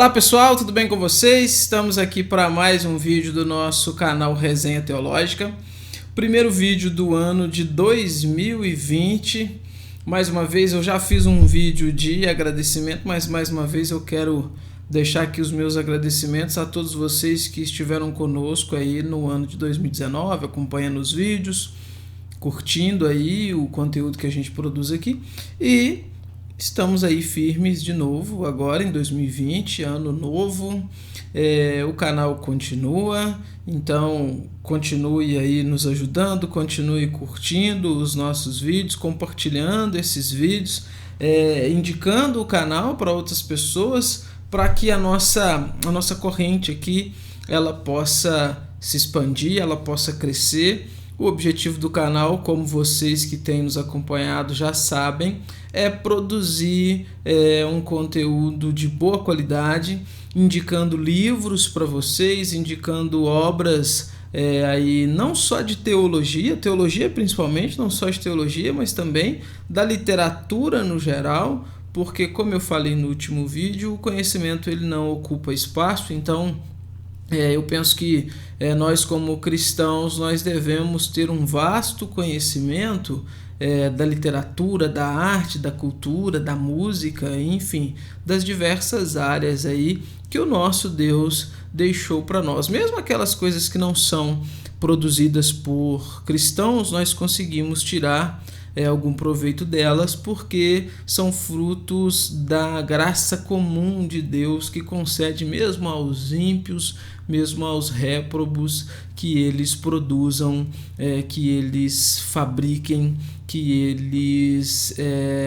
Olá pessoal, tudo bem com vocês? Estamos aqui para mais um vídeo do nosso canal Resenha Teológica. Primeiro vídeo do ano de 2020. Mais uma vez eu já fiz um vídeo de agradecimento, mas mais uma vez eu quero deixar aqui os meus agradecimentos a todos vocês que estiveram conosco aí no ano de 2019, acompanhando os vídeos, curtindo aí o conteúdo que a gente produz aqui e estamos aí firmes de novo agora em 2020, ano novo, o canal continua, então continue aí nos ajudando, continue curtindo os nossos vídeos, compartilhando esses vídeos, indicando o canal para outras pessoas, para que a nossa corrente aqui ela possa se expandir, ela possa crescer. O objetivo do canal, como vocês que têm nos acompanhado já sabem, é produzir um conteúdo de boa qualidade, indicando livros para vocês, indicando obras aí não só de teologia principalmente, não só de teologia, mas também da literatura no geral, porque como eu falei no último vídeo, o conhecimento ele não ocupa espaço, então eu penso que nós como cristãos nós devemos ter um vasto conhecimento da literatura, da arte, da cultura, da música, enfim, das diversas áreas aí que o nosso Deus deixou para nós. Mesmo aquelas coisas que não são produzidas por cristãos, nós conseguimos tirar algum proveito delas, porque são frutos da graça comum de Deus que concede mesmo aos ímpios, mesmo aos réprobos, que eles produzam, que eles fabriquem, que eles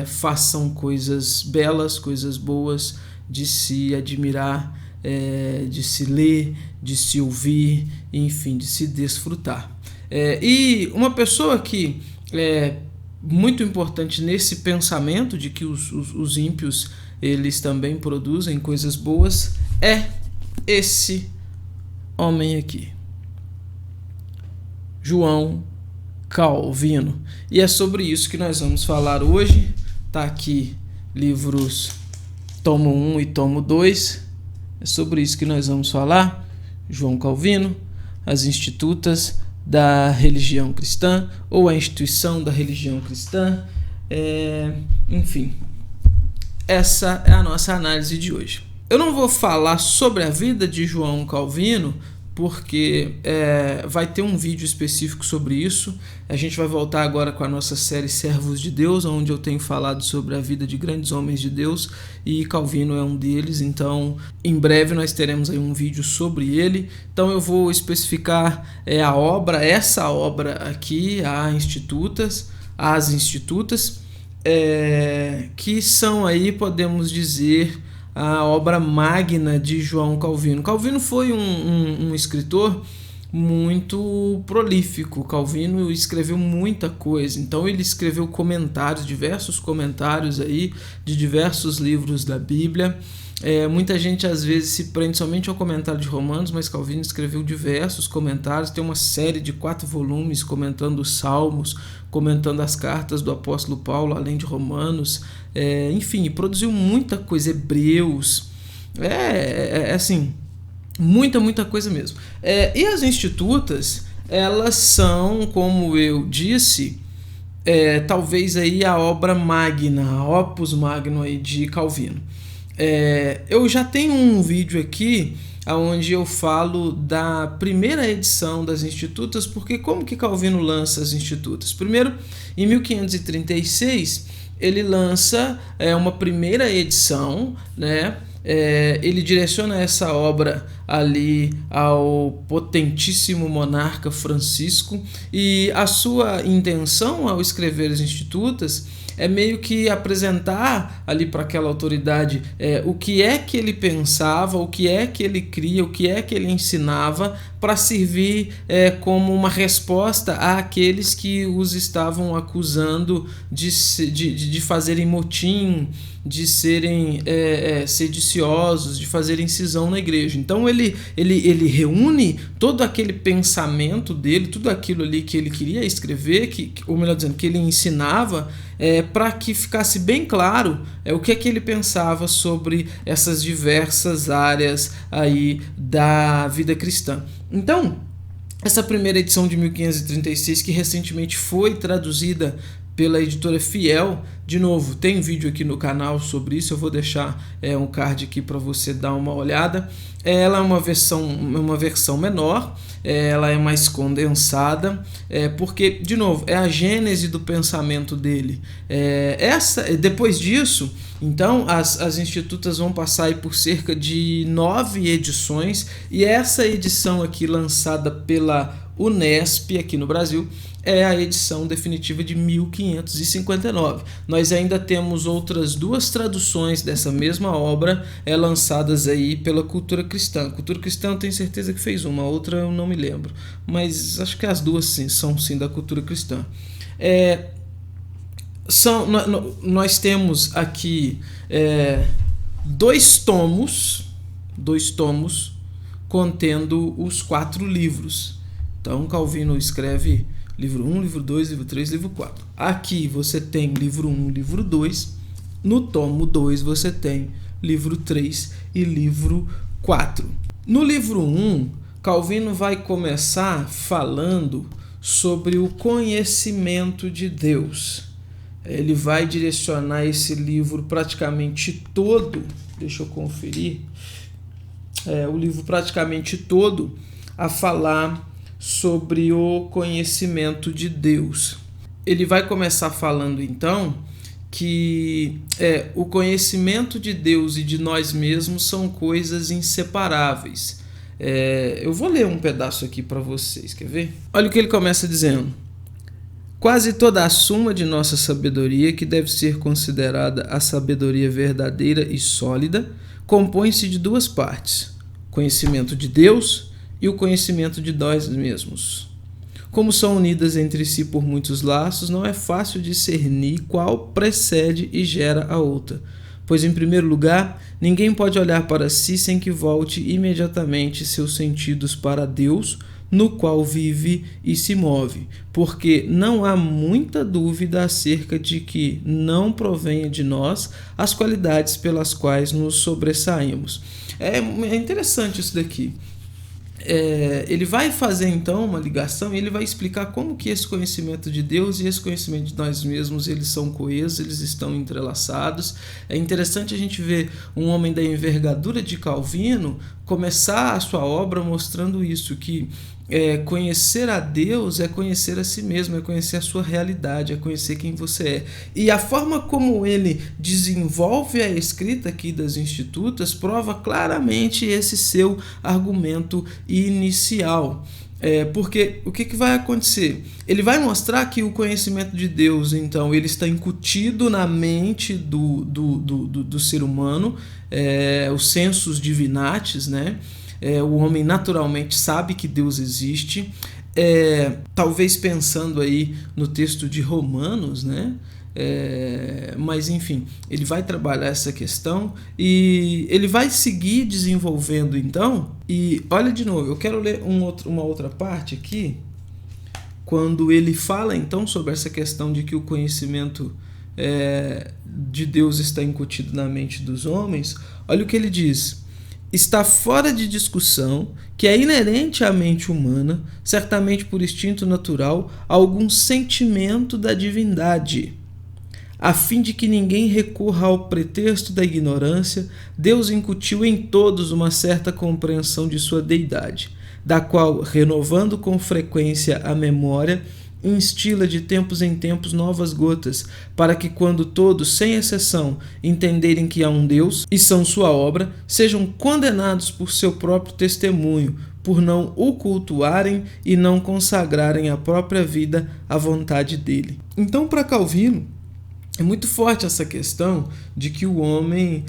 façam coisas belas, coisas boas de se admirar, de se ler, de se ouvir, enfim, de se desfrutar. E uma pessoa que muito importante nesse pensamento de que os ímpios eles também produzem coisas boas é esse homem aqui, João Calvino, e é sobre isso que nós vamos falar hoje. Tá aqui livros tomo 1 e tomo 2, é sobre isso que nós vamos falar. João Calvino, as institutas da religião cristã, ou a instituição da religião cristã, enfim, essa é a nossa análise de hoje. Eu não vou falar sobre a vida de João Calvino, porque vai ter um vídeo específico sobre isso. A gente vai voltar agora com a nossa série Servos de Deus, onde eu tenho falado sobre a vida de grandes homens de Deus, e Calvino é um deles, então em breve nós teremos aí um vídeo sobre ele. Então eu vou especificar a obra, essa obra aqui, as institutas, que são aí, podemos dizer, a obra magna de João Calvino. Calvino foi um escritor muito prolífico. Calvino escreveu muita coisa, então ele escreveu comentários, diversos comentários aí de diversos livros da Bíblia. Muita gente às vezes se prende somente ao comentário de Romanos, mas Calvino escreveu diversos comentários, tem uma série de 4 volumes comentando os Salmos, comentando as cartas do apóstolo Paulo, além de Romanos, enfim, produziu muita coisa, Hebreus, assim, muita coisa mesmo. E as institutas, elas são, como eu disse, talvez aí a obra magna, a opus magnum aí de Calvino. Eu já tenho um vídeo aqui onde eu falo da primeira edição das institutas, porque como que Calvino lança as institutas? Primeiro, em 1536, ele lança uma primeira edição, né? Ele direciona essa obra ali ao potentíssimo monarca Francisco, e a sua intenção ao escrever as institutas é meio que apresentar ali para aquela autoridade o que é que ele pensava, o que é que ele cria, o que é que ele ensinava, para servir como uma resposta àqueles que os estavam acusando de fazerem motim, de serem sediciosos, de fazerem cisão na igreja. Então ele ele reúne todo aquele pensamento dele, tudo aquilo ali que ele queria escrever, ou melhor dizendo, que ele ensinava, para que ficasse bem claro o que é que ele pensava sobre essas diversas áreas aí da vida cristã. Então, essa primeira edição de 1536, que recentemente foi traduzida pela editora Fiel, de novo, tem vídeo aqui no canal sobre isso, eu vou deixar um card aqui para você dar uma olhada. Ela é uma versão menor, ela é mais condensada, porque, de novo, é a gênese do pensamento dele. Depois disso, então, as institutas vão passar aí por cerca de 9 edições, e essa edição aqui, lançada pela Unesp aqui no Brasil, é a edição definitiva de 1559. Nós ainda temos outras 2 traduções dessa mesma obra lançadas aí pela Cultura Cristã. Cultura Cristã eu tenho certeza que fez uma, outra eu não me lembro, mas acho que as 2 sim, são sim da Cultura Cristã. Nós temos aqui 2 tomos contendo os 4 livros. Então Calvino escreve livro 1, livro 2, livro 3, livro 4. Aqui você tem livro 1, livro 2. No tomo 2 você tem livro 3 e livro 4. No livro 1, Calvino vai começar falando sobre o conhecimento de Deus. Ele vai direcionar esse livro praticamente todo, deixa eu conferir, o livro praticamente todo a falar sobre o conhecimento de Deus. Ele vai começar falando então que o conhecimento de Deus e de nós mesmos são coisas inseparáveis. Eu vou ler um pedaço aqui para vocês, quer ver? Olha o que ele começa dizendo. Quase toda a suma de nossa sabedoria, que deve ser considerada a sabedoria verdadeira e sólida, compõe-se de 2 partes: conhecimento de Deus e o conhecimento de nós mesmos. Como são unidas entre si por muitos laços, não é fácil discernir qual precede e gera a outra, pois, em primeiro lugar, ninguém pode olhar para si sem que volte imediatamente seus sentidos para Deus, no qual vive e se move, porque não há muita dúvida acerca de que não provenha de nós as qualidades pelas quais nos sobressaímos. É interessante isso daqui. Ele vai fazer então uma ligação e ele vai explicar como que esse conhecimento de Deus e esse conhecimento de nós mesmos, eles são coesos, eles estão entrelaçados. É interessante a gente ver um homem da envergadura de Calvino começar a sua obra mostrando isso, que conhecer a Deus é conhecer a si mesmo, é conhecer a sua realidade, é conhecer quem você é. E a forma como ele desenvolve a escrita aqui das Institutas prova claramente esse seu argumento inicial. Porque o que vai acontecer? Ele vai mostrar que o conhecimento de Deus, então, ele está incutido na mente do ser humano, os sensus divinatis, né? O homem naturalmente sabe que Deus existe, talvez pensando aí no texto de Romanos, né? Mas enfim, ele vai trabalhar essa questão e ele vai seguir desenvolvendo então. E olha de novo, eu quero ler uma outra parte aqui, quando ele fala então sobre essa questão de que o conhecimento de Deus está incutido na mente dos homens. Olha o que ele diz: está fora de discussão que é inerente à mente humana, certamente por instinto natural, algum sentimento da divindade. A fim de que ninguém recorra ao pretexto da ignorância, Deus incutiu em todos uma certa compreensão de sua deidade, da qual, renovando com frequência a memória, instila de tempos em tempos novas gotas, para que quando todos, sem exceção, entenderem que há um Deus e são sua obra, sejam condenados por seu próprio testemunho, por não o cultuarem e não consagrarem a própria vida à vontade dele. Então, para Calvino, é muito forte essa questão de que o homem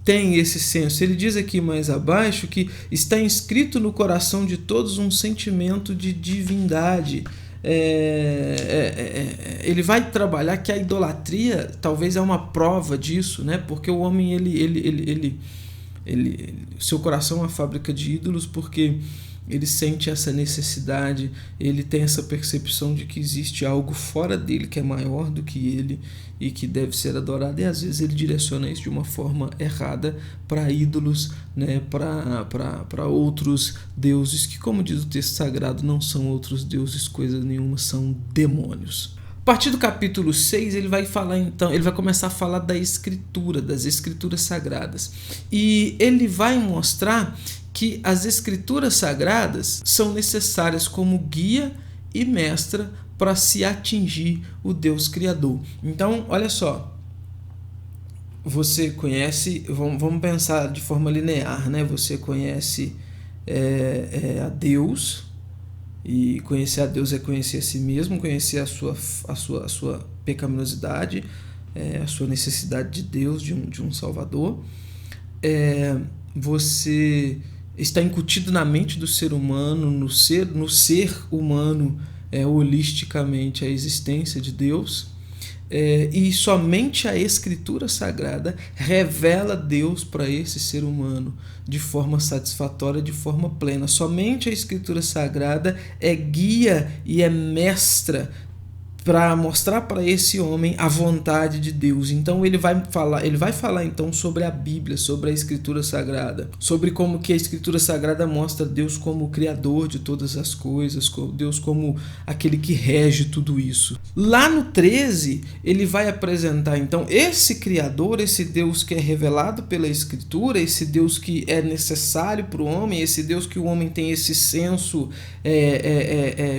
tem esse senso. Ele diz aqui mais abaixo que está inscrito no coração de todos um sentimento de divindade. Ele vai trabalhar que a idolatria talvez é uma prova disso, né? Porque o homem Seu coração é uma fábrica de ídolos porque ele sente essa necessidade, ele tem essa percepção de que existe algo fora dele que é maior do que ele e que deve ser adorado, e às vezes ele direciona isso de uma forma errada para ídolos, né, para outros deuses que, como diz o texto sagrado, não são outros deuses coisa nenhuma, são demônios. A partir do capítulo 6, ele vai começar a falar da escritura, das escrituras sagradas. E ele vai mostrar que as escrituras sagradas são necessárias como guia e mestra para se atingir o Deus Criador. Então, olha só, você conhece, vamos pensar de forma linear, né? Você conhece a Deus, e conhecer a Deus é conhecer a si mesmo, conhecer a sua pecaminosidade, a sua necessidade de Deus, de um Salvador. Você está incutido na mente do ser humano, no ser humano, holisticamente, a existência de Deus. E somente a Escritura Sagrada revela Deus para esse ser humano de forma satisfatória, de forma plena. Somente a Escritura Sagrada é guia e é mestra para mostrar para esse homem a vontade de Deus. Então ele vai falar então sobre a Bíblia, sobre a Escritura Sagrada, sobre como que a Escritura Sagrada mostra Deus como o Criador de todas as coisas, Deus como aquele que rege tudo isso. Lá no 13, ele vai apresentar então esse Criador, esse Deus que é revelado pela Escritura, esse Deus que é necessário para o homem, esse Deus que o homem tem esse senso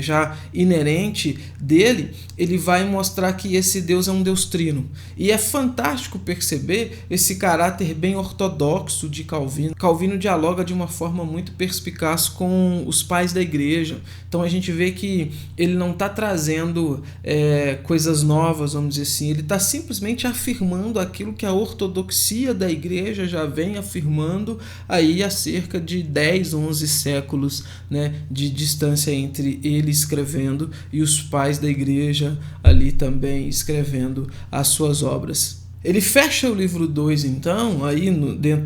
já inerente dele. Ele vai mostrar que esse Deus é um Deus trino. E é fantástico perceber esse caráter bem ortodoxo de Calvino. Calvino dialoga de uma forma muito perspicaz com os pais da igreja. Então a gente vê que ele não está trazendo coisas novas, vamos dizer assim. Ele está simplesmente afirmando aquilo que a ortodoxia da igreja já vem afirmando aí há cerca de 10, 11 séculos, né, de distância entre ele escrevendo e os pais da igreja ali também escrevendo as suas obras. Ele fecha o livro 2, então, aí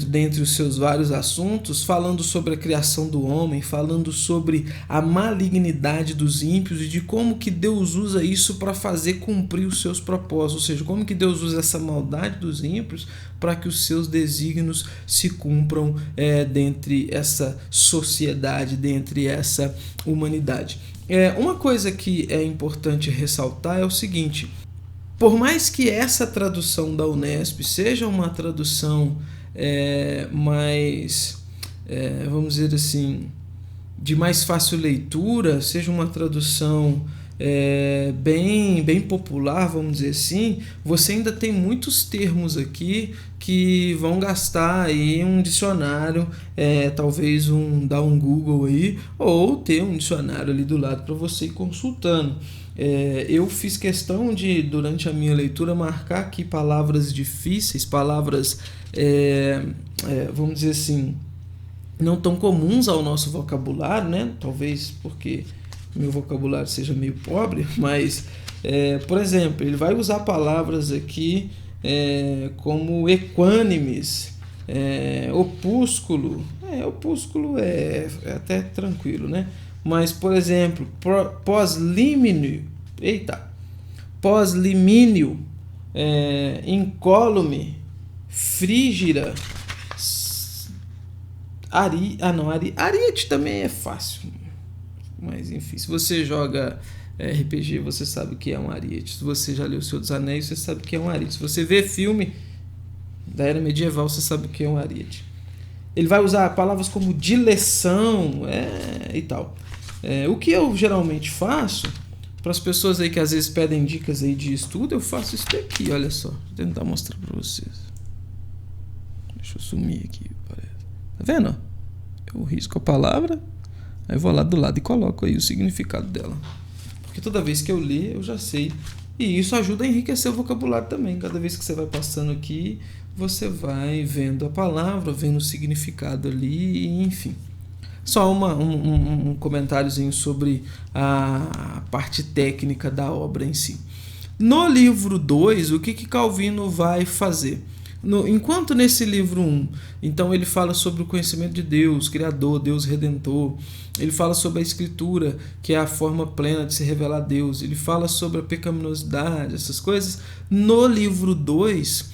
dentre os seus vários assuntos, falando sobre a criação do homem, falando sobre a malignidade dos ímpios e de como que Deus usa isso para fazer cumprir os seus propósitos, ou seja, como que Deus usa essa maldade dos ímpios para que os seus desígnios se cumpram dentre essa sociedade, dentre essa humanidade. Uma coisa que é importante ressaltar é o seguinte: por mais que essa tradução da Unesp seja uma tradução mais, vamos dizer assim, de mais fácil leitura, seja uma tradução bem popular, vamos dizer assim, você ainda tem muitos termos aqui que vão gastar aí um dicionário, talvez dar um Google aí, ou ter um dicionário ali do lado para você ir consultando. Eu fiz questão de, durante a minha leitura, marcar aqui palavras difíceis, palavras, vamos dizer assim, não tão comuns ao nosso vocabulário, né? Talvez porque meu vocabulário seja meio pobre, mas, por exemplo, ele vai usar palavras aqui como equânimes, opúsculo. Opúsculo é até tranquilo, né? Mas, por exemplo, pós-limínio, incólume, frígira, ariete também é fácil. Mas enfim, se você joga RPG, você sabe o que é um ariete. Se você já leu O Senhor dos Anéis, você sabe o que é um ariete. Se você vê filme da era medieval, você sabe o que é um ariete. Ele vai usar palavras como dileção e tal. O que eu geralmente faço, para as pessoas aí que às vezes pedem dicas aí de estudo, eu faço isso daqui, olha só. Vou tentar mostrar para vocês. Deixa eu sumir aqui, parece. Tá vendo? Eu risco a palavra, aí vou lá do lado e coloco aí o significado dela. Porque toda vez que eu ler, eu já sei. E isso ajuda a enriquecer o vocabulário também. Cada vez que você vai passando aqui, você vai vendo a palavra, vendo o significado ali, enfim. Só um comentáriozinho sobre a parte técnica da obra em si. No livro 2, o que Calvino vai fazer? Enquanto nesse livro 1, então ele fala sobre o conhecimento de Deus, Criador, Deus Redentor, ele fala sobre a Escritura, que é a forma plena de se revelar a Deus, ele fala sobre a pecaminosidade, essas coisas. No livro 2,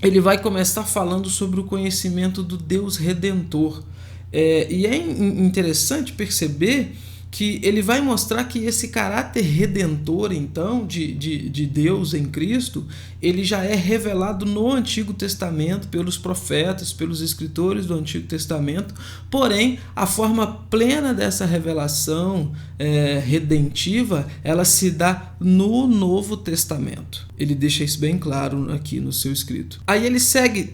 ele vai começar falando sobre o conhecimento do Deus Redentor. E é interessante perceber que ele vai mostrar que esse caráter redentor, então, de Deus em Cristo, ele já é revelado no Antigo Testamento, pelos profetas, pelos escritores do Antigo Testamento, porém, a forma plena dessa revelação redentiva, ela se dá no Novo Testamento. Ele deixa isso bem claro aqui no seu escrito. Aí ele segue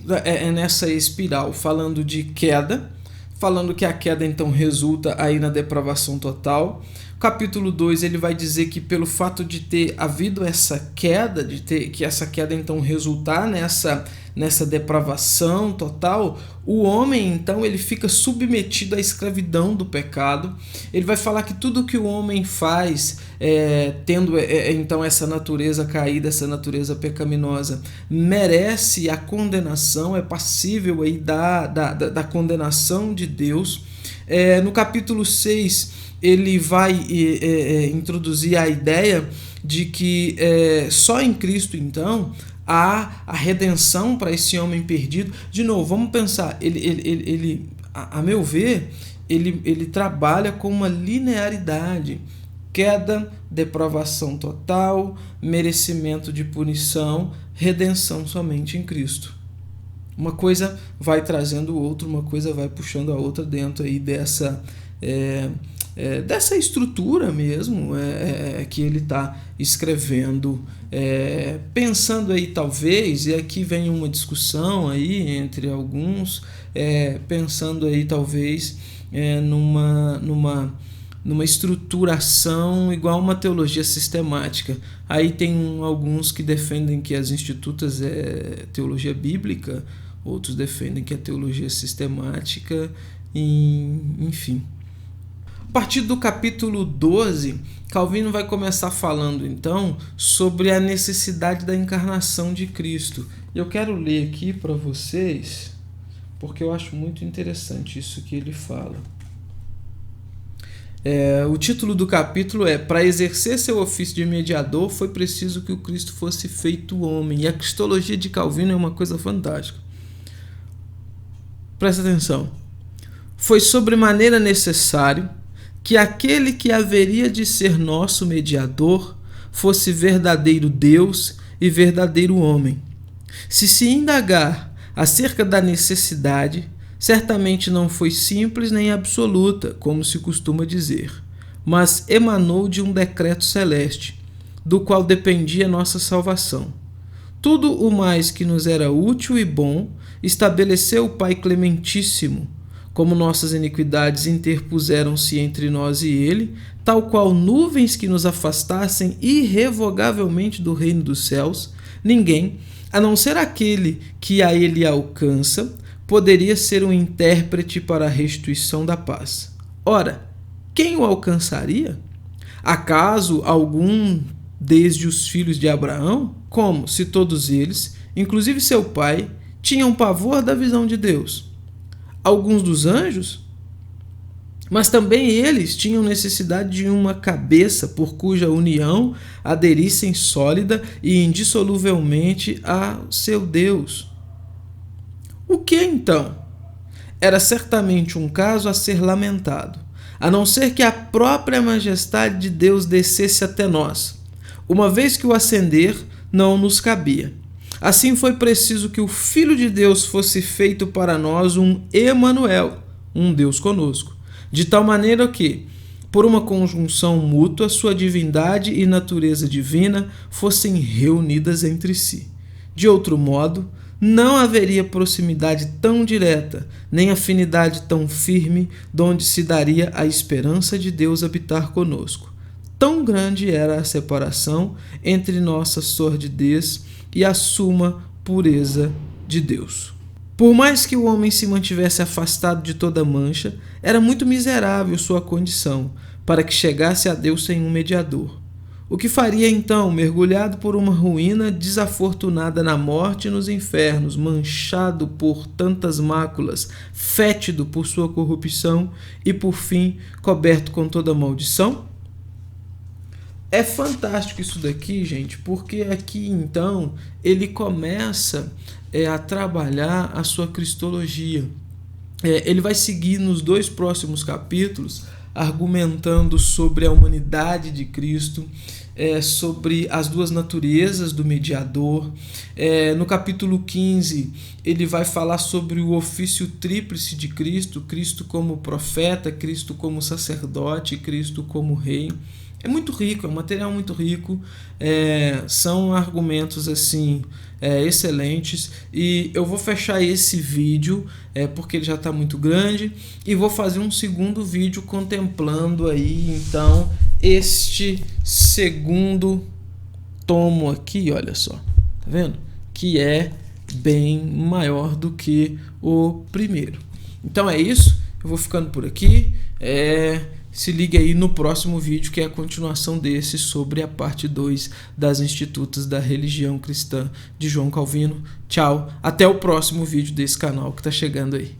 nessa espiral, falando de queda, falando que a queda então resulta aí na depravação total. Capítulo 2, ele vai dizer que pelo fato de ter havido essa queda, que essa queda então resultar nessa depravação total, o homem então ele fica submetido à escravidão do pecado. Ele vai falar que tudo que o homem faz, tendo então essa natureza caída, essa natureza pecaminosa, merece a condenação, é passível aí da condenação de Deus. No capítulo 6, ele vai introduzir a ideia de que só em Cristo, então, há a redenção para esse homem perdido. De novo, vamos pensar, ele a meu ver, ele trabalha com uma linearidade: queda, depravação total, merecimento de punição, redenção somente em Cristo. Uma coisa vai trazendo o outro, uma coisa vai puxando a outra dentro aí dessa estrutura mesmo que ele está escrevendo, pensando aí talvez, e aqui vem uma discussão aí entre alguns, pensando aí talvez numa estruturação igual uma teologia sistemática. Aí tem alguns que defendem que as institutas é teologia bíblica, outros defendem que é teologia sistemática, enfim. A partir do capítulo 12, Calvino vai começar falando então sobre a necessidade da encarnação de Cristo. Eu quero ler aqui para vocês, porque eu acho muito interessante isso que ele fala. O título do capítulo é: para exercer seu ofício de mediador foi preciso que o Cristo fosse feito homem. E a cristologia de Calvino é uma coisa fantástica. Presta atenção. Foi sobremaneira necessário que aquele que haveria de ser nosso mediador fosse verdadeiro Deus e verdadeiro homem. Se indagar acerca da necessidade, certamente não foi simples nem absoluta, como se costuma dizer, mas emanou de um decreto celeste, do qual dependia nossa salvação. Tudo o mais que nos era útil e bom estabeleceu o Pai Clementíssimo, como nossas iniquidades interpuseram-se entre nós e ele, tal qual nuvens que nos afastassem irrevogavelmente do reino dos céus, ninguém, a não ser aquele que a ele alcança, poderia ser um intérprete para a restituição da paz. Ora, quem o alcançaria? Acaso algum desde os filhos de Abraão? Como se todos eles, inclusive seu pai, tinham pavor da visão de Deus? Alguns dos anjos? Mas também eles tinham necessidade de uma cabeça por cuja união aderissem sólida e indissoluvelmente a seu Deus. O que então? Era certamente um caso a ser lamentado, a não ser que a própria majestade de Deus descesse até nós, uma vez que o ascender não nos cabia. Assim foi preciso que o Filho de Deus fosse feito para nós um Emanuel, um Deus conosco, de tal maneira que, por uma conjunção mútua, sua divindade e natureza divina fossem reunidas entre si. De outro modo, não haveria proximidade tão direta, nem afinidade tão firme, donde se daria a esperança de Deus habitar conosco. Tão grande era a separação entre nossa sordidez e a suma pureza de Deus. Por mais que o homem se mantivesse afastado de toda mancha, era muito miserável sua condição, para que chegasse a Deus sem um mediador. O que faria então, mergulhado por uma ruína, desafortunada na morte e nos infernos, manchado por tantas máculas, fétido por sua corrupção e, por fim, coberto com toda maldição? É fantástico isso daqui, gente, porque aqui então ele começa a trabalhar a sua cristologia. Ele vai seguir nos 2 próximos capítulos argumentando sobre a humanidade de Cristo, sobre as 2 naturezas do mediador. No capítulo 15, ele vai falar sobre o ofício tríplice de Cristo, Cristo como profeta, Cristo como sacerdote, Cristo como rei. É muito rico, é um material muito rico, são argumentos assim excelentes, e eu vou fechar esse vídeo porque ele já está muito grande, e vou fazer um segundo vídeo contemplando aí então este segundo tomo aqui, olha só, tá vendo? Que é bem maior do que o primeiro. Então é isso, eu vou ficando por aqui. Se ligue aí no próximo vídeo, que é a continuação desse, sobre a parte 2 das Institutas da Religião Cristã de João Calvino. Tchau, até o próximo vídeo desse canal que está chegando aí.